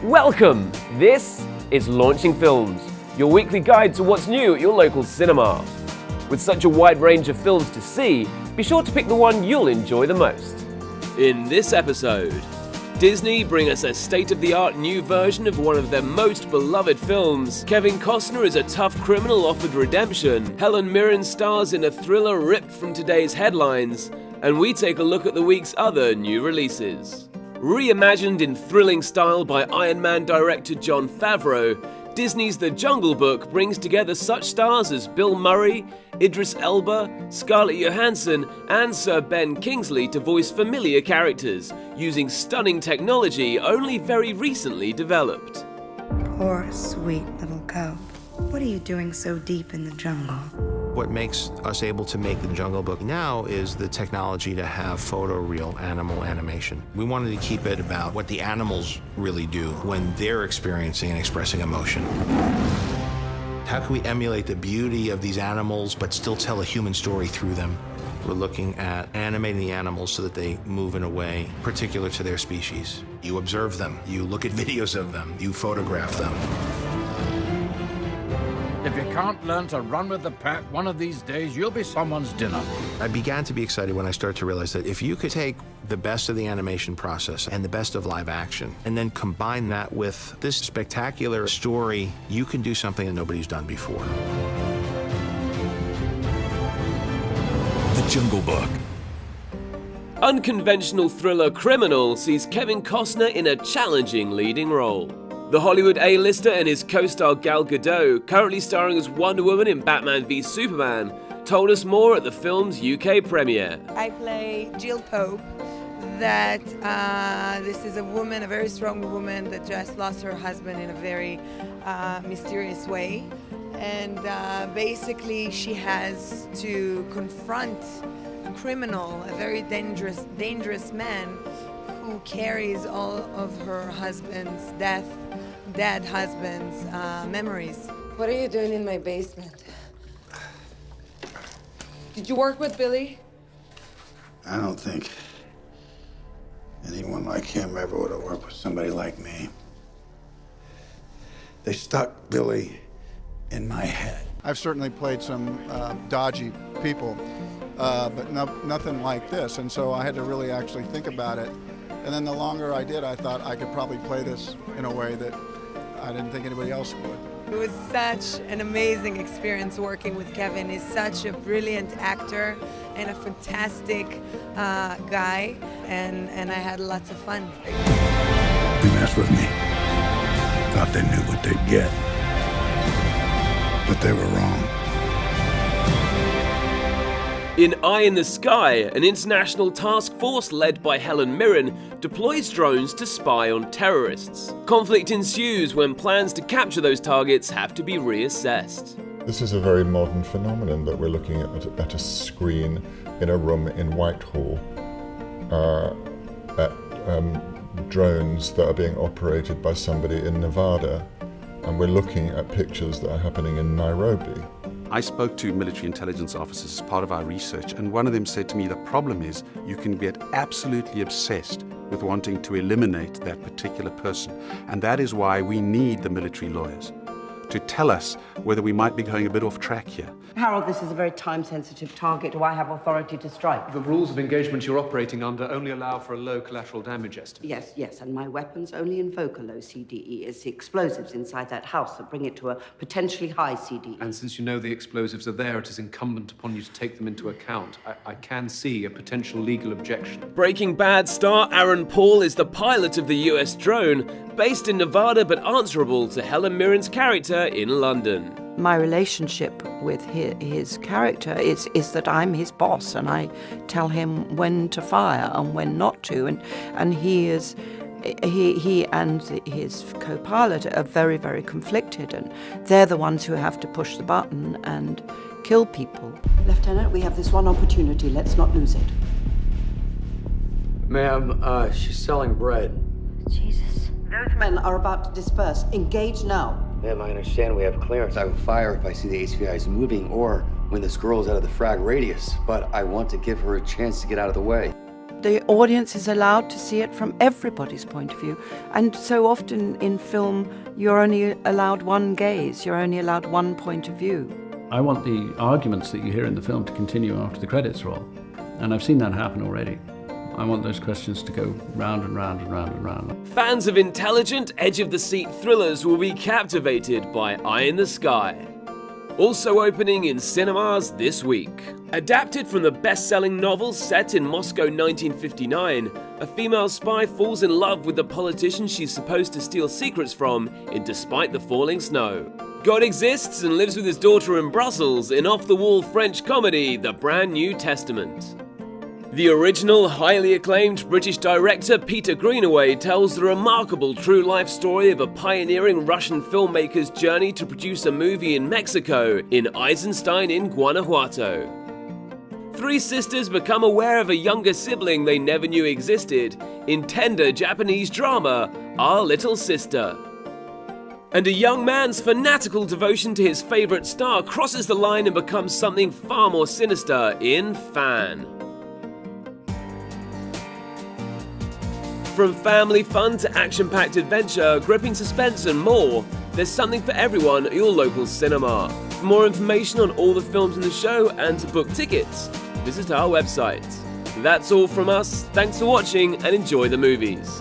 Welcome! This is Launching Films, your weekly guide to what's new at your local cinema. With such a wide range of films to see, be sure to pick the one you'll enjoy the most. In this episode, Disney bring us a state-of-the-art new version of one of their most beloved films. Kevin Costner is a tough criminal offered redemption. Helen Mirren stars in a thriller ripped from today's headlines. And we take a look at the week's other new releases. Reimagined in thrilling style by Iron Man director Jon Favreau, Disney's The Jungle Book brings together such stars as Bill Murray, Idris Elba, Scarlett Johansson, and Sir Ben Kingsley to voice familiar characters, using stunning technology only very recently developed. Poor, sweet little cub. What are you doing so deep in the jungle? What makes us able to make The Jungle Book now is the technology to have photoreal animal animation. We wanted to keep it about what the animals really do when they're experiencing and expressing emotion. How can we emulate the beauty of these animals but still tell a human story through them? We're looking at animating the animals so that they move in a way particular to their species. You observe them, you look at videos of them, you photograph them. If you can't learn to run with the pack, one of these days you'll be someone's dinner. I began to be excited when I started to realize that if you could take the best of the animation process and the best of live action, and then combine that with this spectacular story, you can do something that nobody's done before. The Jungle Book. Unconventional thriller Criminal sees Kevin Costner in a challenging leading role. The Hollywood A-lister and his co-star Gal Gadot, currently starring as Wonder Woman in Batman v Superman, told us more at the film's UK premiere. I play Jill Pope. This is a woman, a very strong woman that just lost her husband in a very mysterious way. And basically she has to confront a criminal, a very dangerous man who carries all of her husband's dead husband's memories. What are you doing in my basement? Did you work with Billy? I don't think anyone like him ever would have worked with somebody like me. They stuck Billy in my head. I've certainly played some dodgy people, but nothing like this. And so I had to really actually think about it. And then the longer I did, I thought I could probably play this in a way that I didn't think anybody else would. It was such an amazing experience working with Kevin. He's such a brilliant actor and a fantastic guy, and I had lots of fun. They messed with me. Thought they knew what they'd get. But they were wrong. In Eye in the Sky, an international task force led by Helen Mirren deploys drones to spy on terrorists. Conflict ensues when plans to capture those targets have to be reassessed. This is a very modern phenomenon that we're looking at a screen in a room in Whitehall at drones that are being operated by somebody in Nevada, and we're looking at pictures that are happening in Nairobi. I spoke to military intelligence officers as part of our research, and one of them said to me, the problem is you can get absolutely obsessed with wanting to eliminate that particular person. And that is why we need the military lawyers to tell us whether we might be going a bit off track here. Harold, this is a very time-sensitive target. Do I have authority to strike? The rules of engagement you're operating under only allow for a low collateral damage estimate. Yes, and my weapons only invoke a low CDE. It's the explosives inside that house that bring it to a potentially high CDE. And since you know the explosives are there, it is incumbent upon you to take them into account. I can see a potential legal objection. Breaking Bad star Aaron Paul is the pilot of the US drone, based in Nevada but answerable to Helen Mirren's character in London. My relationship with his character is that I'm his boss, and I tell him when to fire and when not to, and he and his co-pilot are very, very conflicted, and they're the ones who have to push the button and kill people. Lieutenant, we have this one opportunity. Let's not lose it. Ma'am, she's selling bread. Jesus. Those men are about to disperse. Engage now. Ma'am, I understand we have clearance. I will fire if I see the HVIs moving or when this girl is out of the frag radius, but I want to give her a chance to get out of the way. the audience is allowed to see it from everybody's point of view. And so often in film, you're only allowed one gaze, you're only allowed one point of view. I want the arguments that you hear in the film to continue after the credits roll. And I've seen that happen already. I want those questions to go round and round and round and round. Fans of intelligent, edge-of-the-seat thrillers will be captivated by Eye in the Sky. Also opening in cinemas this week. Adapted from the best-selling novel set in Moscow 1959, a female spy falls in love with the politician she's supposed to steal secrets from in Despite the Falling Snow. God exists and lives with his daughter in Brussels in off-the-wall French comedy The Brand New Testament. The original, highly acclaimed British director Peter Greenaway tells the remarkable true-life story of a pioneering Russian filmmaker's journey to produce a movie in Mexico, in Eisenstein in Guanajuato. Three sisters become aware of a younger sibling they never knew existed in tender Japanese drama, Our Little Sister. And a young man's fanatical devotion to his favourite star crosses the line and becomes something far more sinister in Fan. From family fun to action-packed adventure, gripping suspense and more, there's something for everyone at your local cinema. For more information on all the films in the show and to book tickets, visit our website. That's all from us, thanks for watching and enjoy the movies.